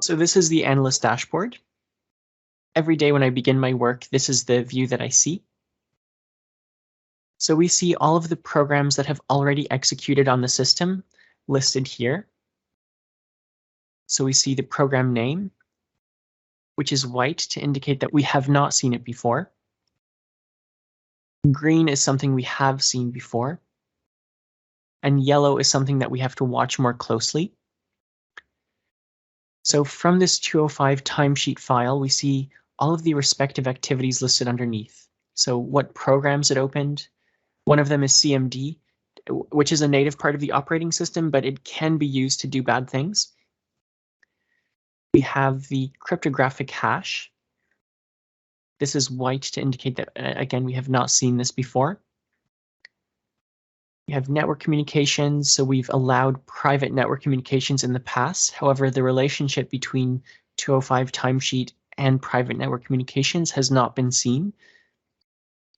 So this is the Analyst Dashboard. Every day when I begin my work, this is the view that I see. So we see all of the programs that have already executed on the system listed here. So we see the program name, which is white to indicate that we have not seen it before. Green is something we have seen before. And yellow is something that we have to watch more closely. So from this 205 timesheet file, we see all of the respective activities listed underneath. So what programs it opened. One of them is CMD, which is a native part of the operating system, but it can be used to do bad things. We have the cryptographic hash. This is white to indicate that, again, we have not seen this before. We have network communications, so we've allowed private network communications in the past. However, the relationship between 205 timesheet and private network communications has not been seen.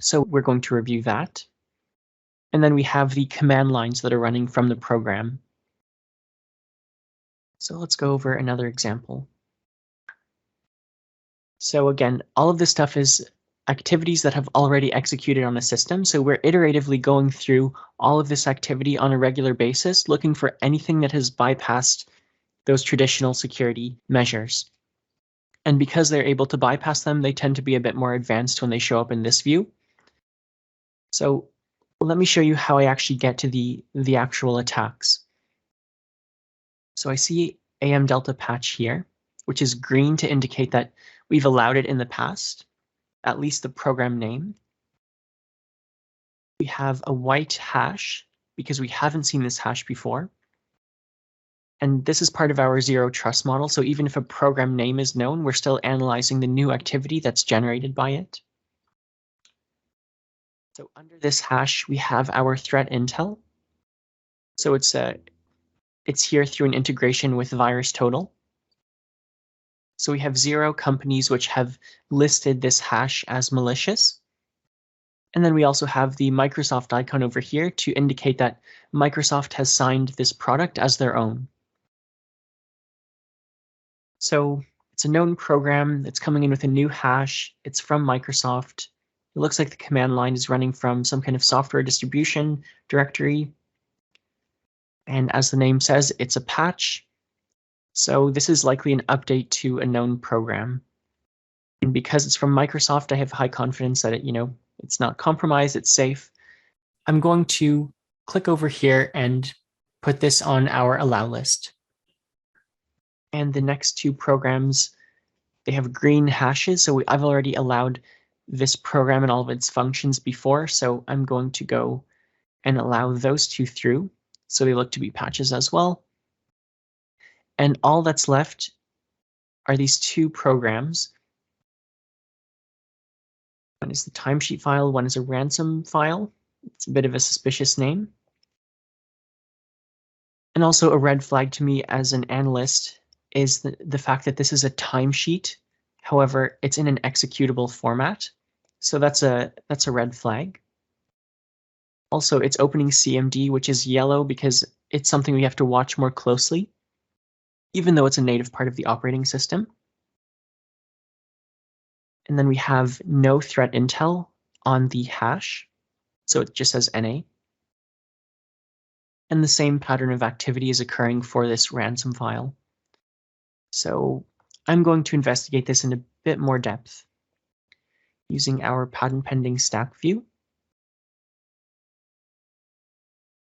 So we're going to review that. And then we have the command lines that are running from the program. So let's go over another example. So again, all of this stuff is activities that have already executed on the system. So we're iteratively going through all of this activity on a regular basis, looking for anything that has bypassed those traditional security measures. And because they're able to bypass them, they tend to be a bit more advanced when they show up in this view. So let me show you how I actually get to the actual attacks. So I see AM Delta patch here, which is green to indicate that we've allowed it in the past, at least the program name. We have a white hash because we haven't seen this hash before. And this is part of our zero trust model. So even if a program name is known, we're still analyzing the new activity that's generated by it. So under this hash, we have our threat intel. So it's here through an integration with VirusTotal. So we have 0 companies which have listed this hash as malicious. And then we also have the Microsoft icon over here to indicate that Microsoft has signed this product as their own. So it's a known program. It's coming in with a new hash. It's from Microsoft. It looks like the command line is running from some kind of software distribution directory. And as the name says, it's a patch. So this is likely an update to a known program. And because it's from Microsoft, I have high confidence that it's not compromised, it's safe. I'm going to click over here and put this on our allow list. And the next 2 programs, they have green hashes. So I've already allowed this program and all of its functions before. So I'm going to go and allow those 2 through. So they look to be patches as well. And all that's left are these 2 programs. One is the timesheet file, one is a ransom file. It's a bit of a suspicious name. And also a red flag to me as an analyst is the fact that this is a timesheet. However, it's in an executable format. So that's a red flag. Also, it's opening CMD, which is yellow because it's something we have to watch more closely, even though it's a native part of the operating system. And then we have no threat intel on the hash. So it just says NA. And the same pattern of activity is occurring for this ransom file. So I'm going to investigate this in a bit more depth using our patent pending stack view.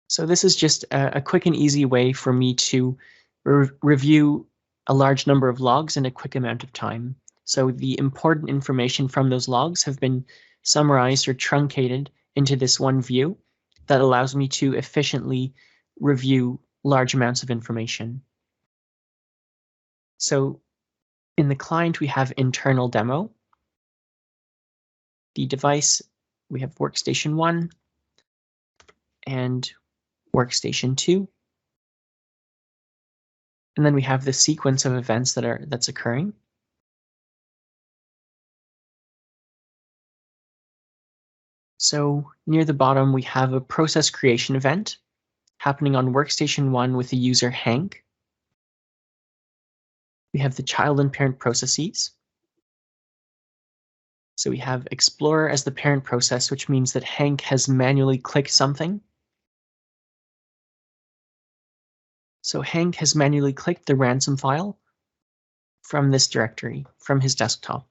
So this is just a quick and easy way for me to review a large number of logs in a quick amount of time. So the important information from those logs have been summarized or truncated into this one view that allows me to efficiently review large amounts of information. So in the client, we have internal demo. The device, we have workstation 1 and workstation 2. And then we have the sequence of events that's occurring. So near the bottom, we have a process creation event happening on workstation 1 with the user Hank. We have the child and parent processes. So we have Explorer as the parent process, which means that Hank has manually clicked something. So Hank has manually clicked the ransom file from this directory, from his desktop.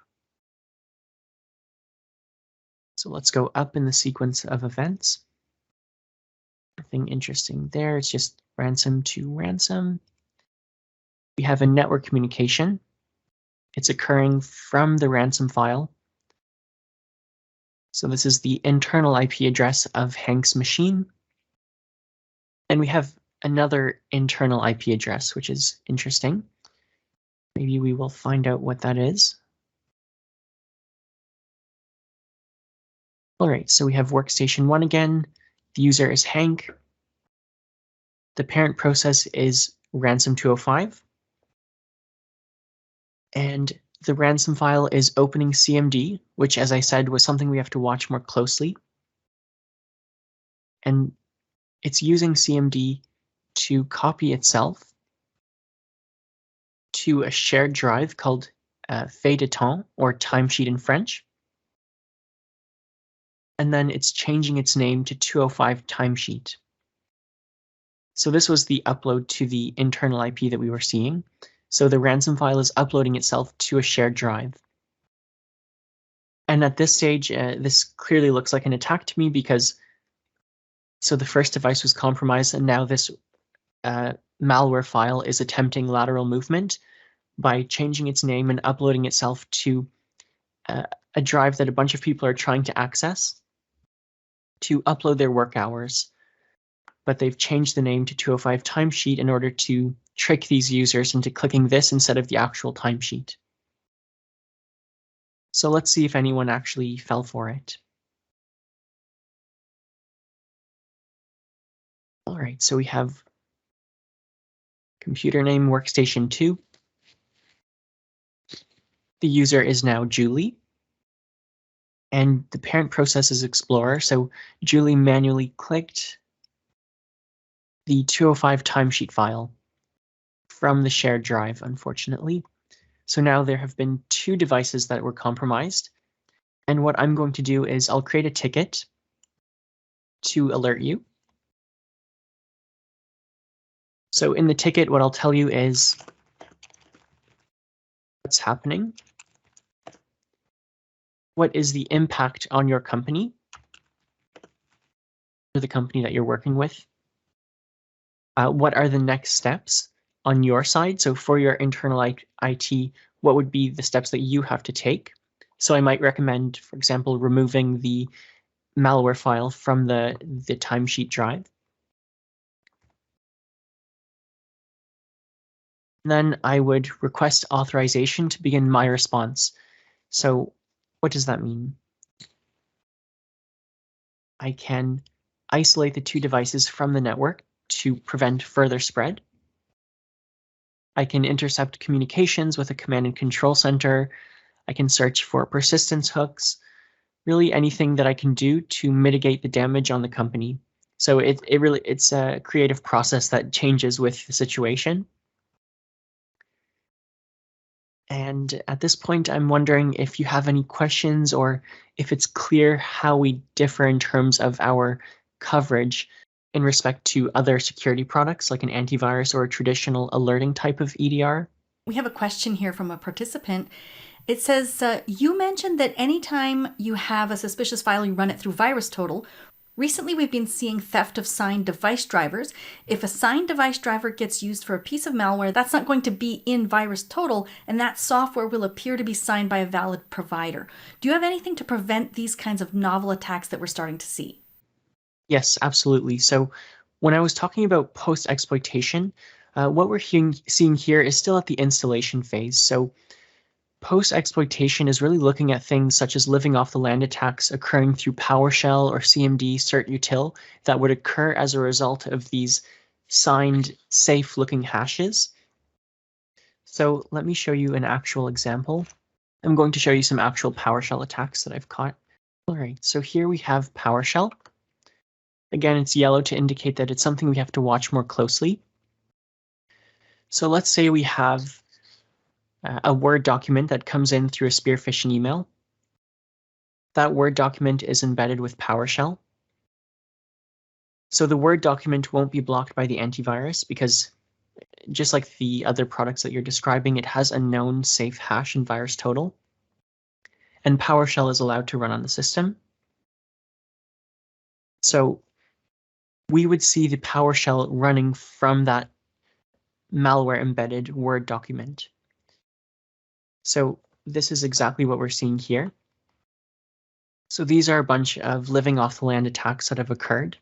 So let's go up in the sequence of events. Nothing interesting there. It's just ransom to ransom. We have a network communication. It's occurring from the ransom file. So this is the internal IP address of Hank's machine. And we have another internal IP address, which is interesting. Maybe we will find out what that is. All right, so we have workstation 1 again. The user is Hank. The parent process is ransom 205. And the ransom file is opening CMD, which, as I said, was something we have to watch more closely. And it's using CMD to copy itself to a shared drive called fait de temps, or timesheet in French. And then it's changing its name to 205 timesheet. So this was the upload to the internal IP that we were seeing. So the ransom file is uploading itself to a shared drive. And at this stage, this clearly looks like an attack to me because so the first device was compromised, and now this malware file is attempting lateral movement by changing its name and uploading itself to a drive that a bunch of people are trying to access to upload their work hours. But they've changed the name to 205 timesheet in order to trick these users into clicking this instead of the actual timesheet. So let's see if anyone actually fell for it. All right, so we have computer name workstation 2. The user is now Julie. And the parent process is Explorer, so Julie manually clicked the 205 timesheet file from the shared drive, unfortunately. So now there have been 2 devices that were compromised. And what I'm going to do is I'll create a ticket to alert you. So in the ticket, what I'll tell you is what's happening, what is the impact on your company, or the company that you're working with, what are the next steps on your side. So for your internal IT, what would be the steps that you have to take? So I might recommend, for example, removing the malware file from the timesheet drive. Then I would request authorization to begin my response. So what does that mean? I can isolate the 2 devices from the network to prevent further spread. I can intercept communications with a command and control center. I can search for persistence hooks, really anything that I can do to mitigate the damage on the company. So it's a creative process that changes with the situation. And at this point, I'm wondering if you have any questions or if it's clear how we differ in terms of our coverage in respect to other security products like an antivirus or a traditional alerting type of EDR. We have a question here from a participant. It says, you mentioned that anytime you have a suspicious file, you run it through VirusTotal. Recently, we've been seeing theft of signed device drivers. If a signed device driver gets used for a piece of malware, that's not going to be in VirusTotal, and that software will appear to be signed by a valid provider. Do you have anything to prevent these kinds of novel attacks that we're starting to see? Yes, absolutely. So when I was talking about post-exploitation, what we're seeing here is still at the installation phase. So post-exploitation is really looking at things such as living off the land attacks occurring through PowerShell or CMD cert util that would occur as a result of these signed safe-looking hashes. So let me show you an actual example. I'm going to show you some actual PowerShell attacks that I've caught. All right, so here we have PowerShell. Again, it's yellow to indicate that it's something we have to watch more closely. So let's say we have a Word document that comes in through a spear phishing email. That Word document is embedded with PowerShell. So the Word document won't be blocked by the antivirus because just like the other products that you're describing, it has a known safe hash and virus total. And PowerShell is allowed to run on the system. So we would see the PowerShell running from that malware embedded Word document. So this is exactly what we're seeing here. So these are a bunch of living off the land attacks that have occurred.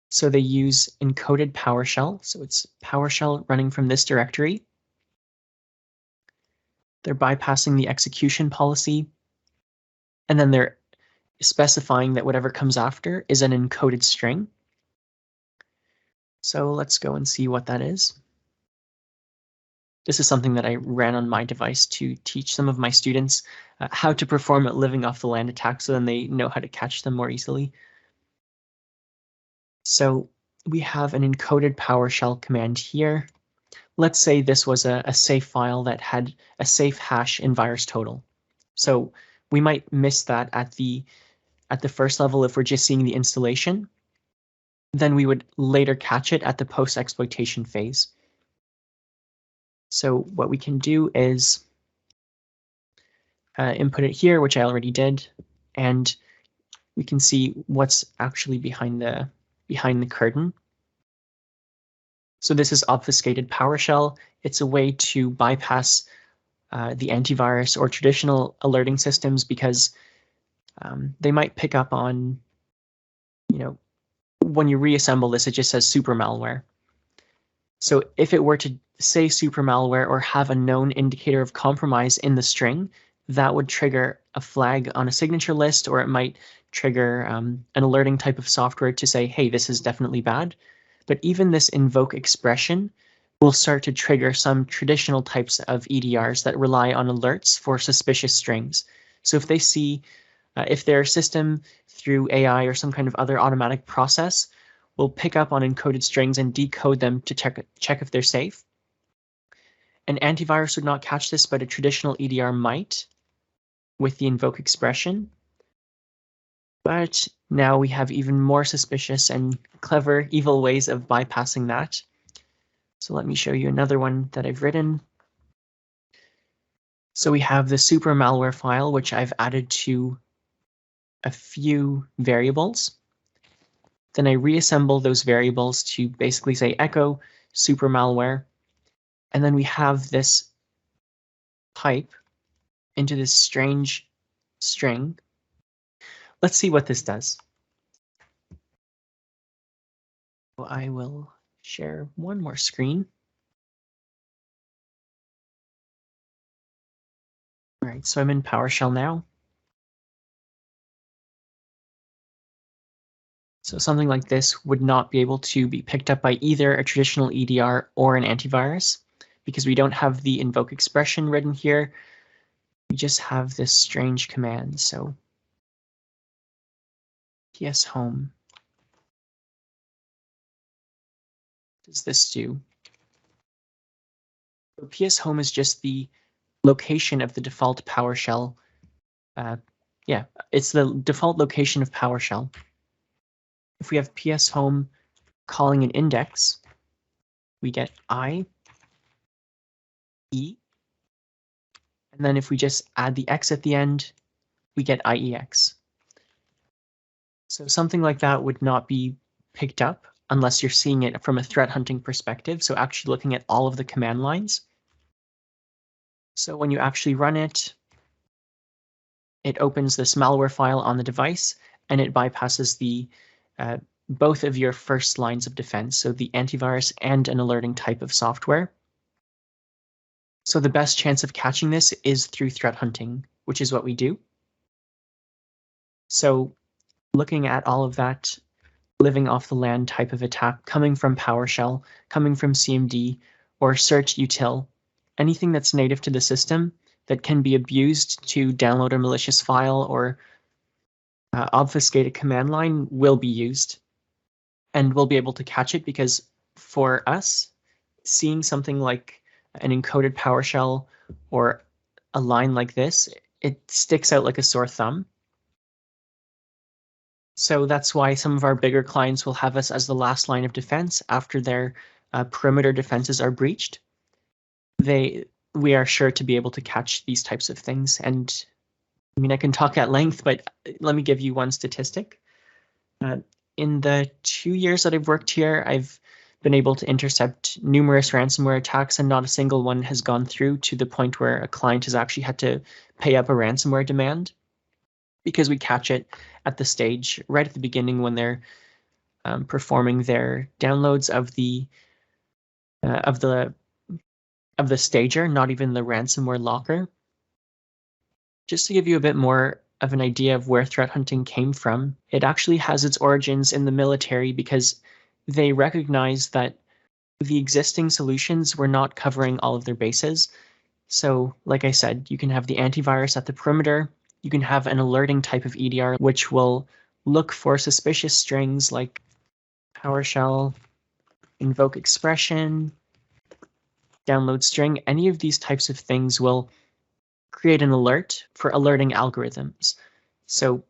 So they use encoded PowerShell. So it's PowerShell running from this directory. They're bypassing the execution policy. And then they're specifying that whatever comes after is an encoded string. So let's go and see what that is. This is something that I ran on my device to teach some of my students how to perform a living off the land attack so then they know how to catch them more easily. So we have an encoded PowerShell command here. Let's say this was a safe file that had a safe hash and virus total. So we might miss that at the first level if we're just seeing the installation. Then we would later catch it at the post-exploitation phase. So what we can do is input it here, which I already did, and we can see what's actually behind the curtain. So this is obfuscated PowerShell. It's a way to bypass the antivirus or traditional alerting systems because they might pick up on, when you reassemble this, it just says super malware. So if it were to say super malware or have a known indicator of compromise in the string, that would trigger a flag on a signature list, or it might trigger an alerting type of software to say, hey, this is definitely bad. But even this invoke expression will start to trigger some traditional types of EDRs that rely on alerts for suspicious strings. So if they see, if their system through AI or some kind of other automatic process will pick up on encoded strings and decode them to check if they're safe. An antivirus would not catch this, but a traditional EDR might with the invoke expression. But now we have even more suspicious and clever, evil ways of bypassing that. So let me show you another one that I've written. So we have the super malware file, which I've added to a few variables. Then I reassemble those variables to basically say echo super malware. And then we have this pipe into this strange string. Let's see what this does. I will share one more screen. All right, so I'm in PowerShell now. So something like this would not be able to be picked up by either a traditional EDR or an antivirus because we don't have the invoke expression written here. We just have this strange command. So PS home. What does this do? So PS home is just the location of the default PowerShell. It's the default location of PowerShell. If we have PS home calling an index, we get I, E, and then if we just add the X at the end, we get IEX. So something like that would not be picked up unless you're seeing it from a threat hunting perspective, so actually looking at all of the command lines. So when you actually run it, it opens this malware file on the device, and it bypasses the both of your first lines of defense, so the antivirus and an alerting type of software. So the best chance of catching this is through threat hunting, which is what we do. So looking at all of that living off the land type of attack coming from PowerShell, coming from CMD, or search util, anything that's native to the system that can be abused to download a malicious file or obfuscate a command line will be used, and we'll be able to catch it because for us, seeing something like an encoded PowerShell or a line like this, it sticks out like a sore thumb. So that's why some of our bigger clients will have us as the last line of defense after their perimeter defenses are breached. We are sure to be able to catch these types of things. And I mean, I can talk at length, but let me give you one statistic. In the 2 years that I've worked here, I've been able to intercept numerous ransomware attacks, and not a single one has gone through to the point where a client has actually had to pay up a ransomware demand, because we catch it at the stage right at the beginning when they're performing their downloads of the stager, not even the ransomware locker. Just to give you a bit more of an idea of where threat hunting came from, it actually has its origins in the military because they recognized that the existing solutions were not covering all of their bases. So, like I said, you can have the antivirus at the perimeter. You can have an alerting type of EDR, which will look for suspicious strings like PowerShell, invoke expression, download string. Any of these types of things will create an alert for alerting algorithms. So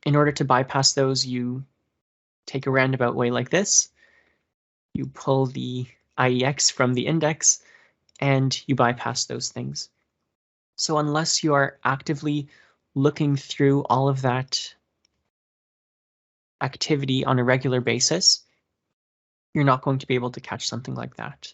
in order to bypass those, you take a roundabout way like this. You pull the IEX from the index and you bypass those things. So unless you are actively looking through all of that activity on a regular basis, you're not going to be able to catch something like that.